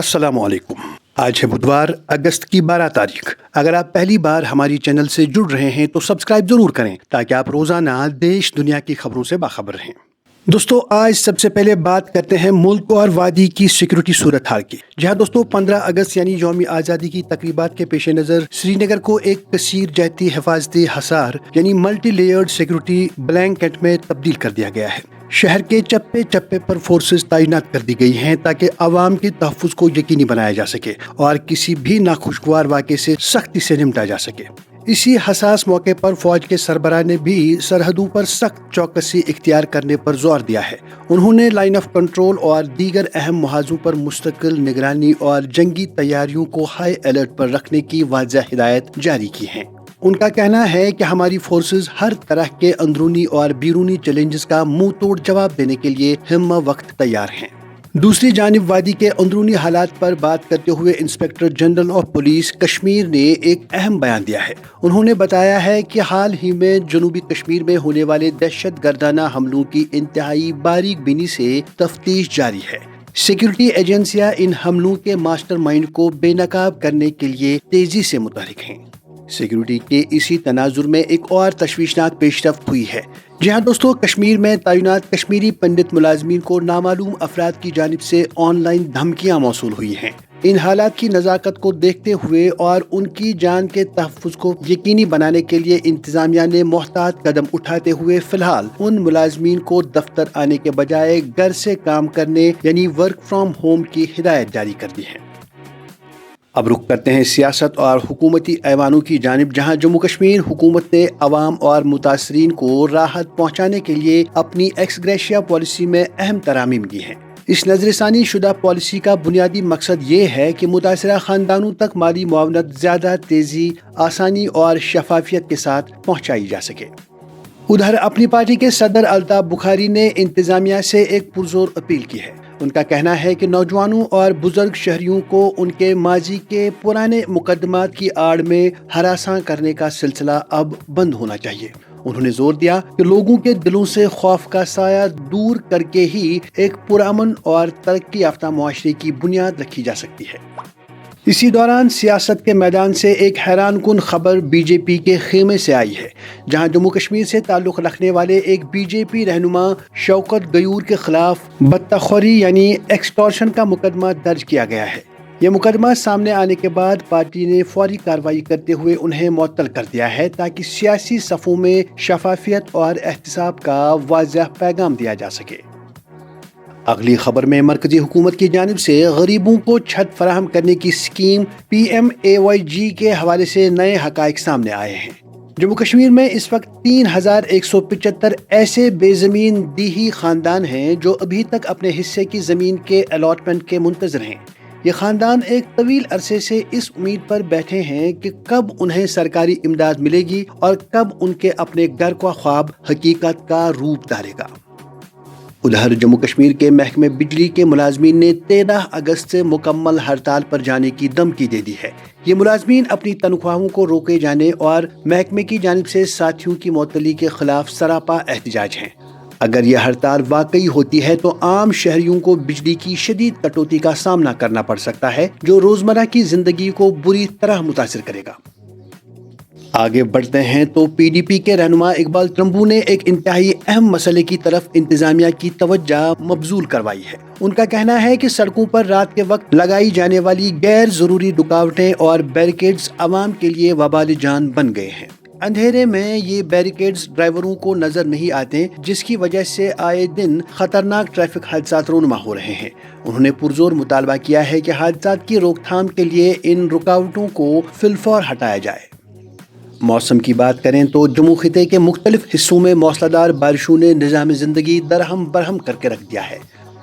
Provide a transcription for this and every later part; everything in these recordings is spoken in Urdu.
السلام علیکم۔ آج ہے بدوار، اگست کی 12 تاریخ۔ اگر آپ پہلی بار ہماری چینل سے جڑ رہے ہیں تو سبسکرائب ضرور کریں تاکہ آپ روزانہ دیش دنیا کی خبروں سے باخبر رہیں۔ دوستو، آج سب سے پہلے بات کرتے ہیں ملک اور وادی کی سیکیورٹی صورتحال کی، جہاں دوستو 15 اگست یعنی یوم آزادی کی تقریبات کے پیش نظر سری نگر کو ایک کثیر جہتی حفاظتی حصار یعنی ملٹی لیئرڈ سیکیورٹی بلینکٹ میں تبدیل کر دیا گیا ہے۔ شہر کے چپے چپے پر فورسز تعینات کر دی گئی ہیں تاکہ عوام کے تحفظ کو یقینی بنایا جا سکے اور کسی بھی ناخوشگوار واقعے سے سختی سے نمٹا جا سکے۔ اسی حساس موقع پر فوج کے سربراہ نے بھی سرحدوں پر سخت چوکسی اختیار کرنے پر زور دیا ہے۔ انہوں نے لائن آف کنٹرول اور دیگر اہم محاذوں پر مستقل نگرانی اور جنگی تیاریوں کو ہائی الرٹ پر رکھنے کی واضح ہدایت جاری کی ہیں۔ ان کا کہنا ہے کہ ہماری فورسز ہر طرح کے اندرونی اور بیرونی چیلنجز کا منہ توڑ جواب دینے کے لیے ہم وقت تیار ہیں۔ دوسری جانب وادی کے اندرونی حالات پر بات کرتے ہوئے inspector general of police Kashmir نے ایک اہم بیان دیا ہے۔ انہوں نے بتایا ہے کہ حال ہی میں جنوبی کشمیر میں ہونے والے دہشت گردانہ حملوں کی انتہائی باریک بینی سے تفتیش جاری ہے۔ سیکیورٹی ایجنسیاں ان حملوں کے ماسٹر مائنڈ کو بے نقاب کرنے کے لیے تیزی سے متحرک ہیں۔ سیکیورٹی کے اسی تناظر میں ایک اور تشویشناک پیش رفت ہوئی ہے، جہاں دوستو کشمیر میں تعینات کشمیری پنڈت ملازمین کو نامعلوم افراد کی جانب سے آن لائن دھمکیاں موصول ہوئی ہیں۔ ان حالات کی نزاکت کو دیکھتے ہوئے اور ان کی جان کے تحفظ کو یقینی بنانے کے لیے انتظامیہ نے محتاط قدم اٹھاتے ہوئے فی الحال ان ملازمین کو دفتر آنے کے بجائے گھر سے کام کرنے یعنی ورک فرام ہوم کی ہدایت جاری کر دی ہے۔ اب رخ کرتے ہیں سیاست اور حکومتی ایوانوں کی جانب، جہاں جموں کشمیر حکومت نے عوام اور متاثرین کو راحت پہنچانے کے لیے اپنی ایکس گریشیا پالیسی میں اہم ترامیم کی ہیں۔ اس نظر ثانی شدہ پالیسی کا بنیادی مقصد یہ ہے کہ متاثرہ خاندانوں تک مالی معاونت زیادہ تیزی، آسانی اور شفافیت کے ساتھ پہنچائی جا سکے۔ ادھر اپنی پارٹی کے صدر الطاف بخاری نے انتظامیہ سے ایک پرزور اپیل کی ہے۔ ان کا کہنا ہے کہ نوجوانوں اور بزرگ شہریوں کو ان کے ماضی کے پرانے مقدمات کی آڑ میں ہراساں کرنے کا سلسلہ اب بند ہونا چاہیے۔ انہوں نے زور دیا کہ لوگوں کے دلوں سے خوف کا سایہ دور کر کے ہی ایک پرامن اور ترقی یافتہ معاشرے کی بنیاد رکھی جا سکتی ہے۔ اسی دوران سیاست کے میدان سے ایک حیران کن خبر بی جے پی کے خیمے سے آئی ہے، جہاں جموں کشمیر سے تعلق رکھنے والے ایک بی جے پی رہنما شوکت گیور کے خلاف بدتخوری یعنی ایکسٹارشن کا مقدمہ درج کیا گیا ہے۔ یہ مقدمہ سامنے آنے کے بعد پارٹی نے فوری کارروائی کرتے ہوئے انہیں معطل کر دیا ہے تاکہ سیاسی صفوں میں شفافیت اور احتساب کا واضح پیغام دیا جا سکے۔ اگلی خبر میں مرکزی حکومت کی جانب سے غریبوں کو چھت فراہم کرنے کی اسکیم PMAY کے حوالے سے نئے حقائق سامنے آئے ہیں۔ جموں کشمیر میں اس وقت 3175 ایسے بے زمین دیہی خاندان ہیں جو ابھی تک اپنے حصے کی زمین کے الاٹمنٹ کے منتظر ہیں۔ یہ خاندان ایک طویل عرصے سے اس امید پر بیٹھے ہیں کہ کب انہیں سرکاری امداد ملے گی اور کب ان کے اپنے گھر کا خواب حقیقت کا روپ دھارے گا۔ ادھر جموں کشمیر کے محکمہ بجلی کے ملازمین نے 13 اگست سے مکمل ہڑتال پر جانے کی دھمکی دے دی ہے۔ یہ ملازمین اپنی تنخواہوں کو روکے جانے اور محکمے کی جانب سے ساتھیوں کی معطلی کے خلاف سراپا احتجاج ہیں۔ اگر یہ ہڑتال واقعی ہوتی ہے تو عام شہریوں کو بجلی کی شدید کٹوتی کا سامنا کرنا پڑ سکتا ہے، جو روزمرہ کی زندگی کو بری طرح متاثر کرے گا۔ آگے بڑھتے ہیں تو PDP کے رہنما اقبال ترنبو نے ایک انتہائی اہم مسئلے کی طرف انتظامیہ کی توجہ مبذول کروائی ہے۔ ان کا کہنا ہے کہ سڑکوں پر رات کے وقت لگائی جانے والی غیر ضروری رکاوٹیں اور بیریکیڈز عوام کے لیے وبال جان بن گئے ہیں۔ اندھیرے میں یہ بیریکیڈز ڈرائیوروں کو نظر نہیں آتے، جس کی وجہ سے آئے دن خطرناک ٹریفک حادثات رونما ہو رہے ہیں۔ انہوں نے پرزور مطالبہ کیا ہے کہ حادثات کی روک تھام کے لیے ان رکاوٹوں کو فی الفور ہٹایا جائے۔ موسم کی بات کریں تو جموں خطے کے مختلف حصوں میں موسلا دھار بارشوں نے نظام زندگی درہم برہم کر کے رکھ دیا ہے۔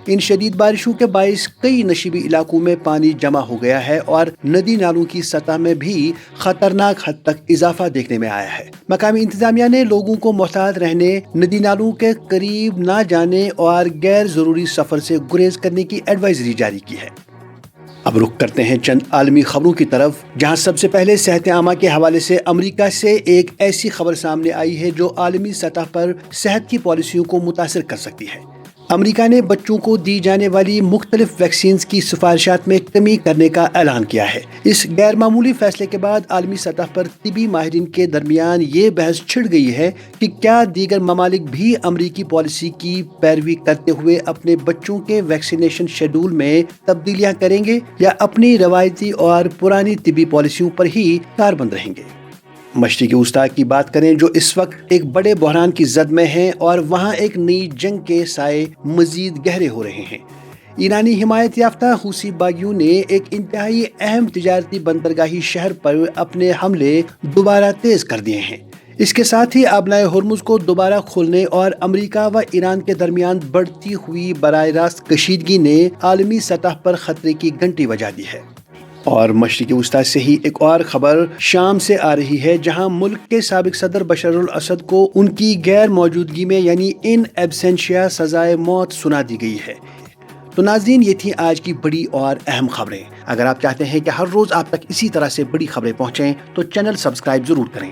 ان شدید بارشوں کے باعث کئی نشیبی علاقوں میں پانی جمع ہو گیا ہے اور ندی نالوں کی سطح میں بھی خطرناک حد تک اضافہ دیکھنے میں آیا ہے۔ مقامی انتظامیہ نے لوگوں کو محتاط رہنے، ندی نالوں کے قریب نہ جانے اور غیر ضروری سفر سے گریز کرنے کی ایڈوائزری جاری کی ہے۔ اب رخ کرتے ہیں چند عالمی خبروں کی طرف، جہاں سب سے پہلے صحت عامہ کے حوالے سے امریکہ سے ایک ایسی خبر سامنے آئی ہے جو عالمی سطح پر صحت کی پالیسیوں کو متاثر کر سکتی ہے۔ امریکہ نے بچوں کو دی جانے والی مختلف ویکسینز کی سفارشات میں کمی کرنے کا اعلان کیا ہے۔ اس غیر معمولی فیصلے کے بعد عالمی سطح پر طبی ماہرین کے درمیان یہ بحث چھڑ گئی ہے کہ کیا دیگر ممالک بھی امریکی پالیسی کی پیروی کرتے ہوئے اپنے بچوں کے ویکسینیشن شیڈول میں تبدیلیاں کریں گے یا اپنی روایتی اور پرانی طبی پالیسیوں پر ہی کاربند رہیں گے۔ مشرقی وسطی کی بات کریں جو اس وقت ایک بڑے بحران کی زد میں ہیں اور وہاں ایک نئی جنگ کے سائے مزید گہرے ہو رہے ہیں۔ ایرانی حمایت یافتہ حوثی باغیوں نے ایک انتہائی اہم تجارتی بندرگاہی شہر پر اپنے حملے دوبارہ تیز کر دیے ہیں۔ اس کے ساتھ ہی آبلائے ہرمز کو دوبارہ کھولنے اور امریکہ و ایران کے درمیان بڑھتی ہوئی براہ راست کشیدگی نے عالمی سطح پر خطرے کی گھنٹی بجا دی ہے۔ اور مشرقی وسطی سے ہی ایک اور خبر شام سے آ رہی ہے جہاں ملک کے سابق صدر بشار الاسد کو ان کی غیر موجودگی میں یعنی ان ایبسینشیا سزائے موت سنا دی گئی ہے۔ تو ناظرین یہ تھی آج کی بڑی اور اہم خبریں۔ اگر آپ چاہتے ہیں کہ ہر روز آپ تک اسی طرح سے بڑی خبریں پہنچیں تو چینل سبسکرائب ضرور کریں۔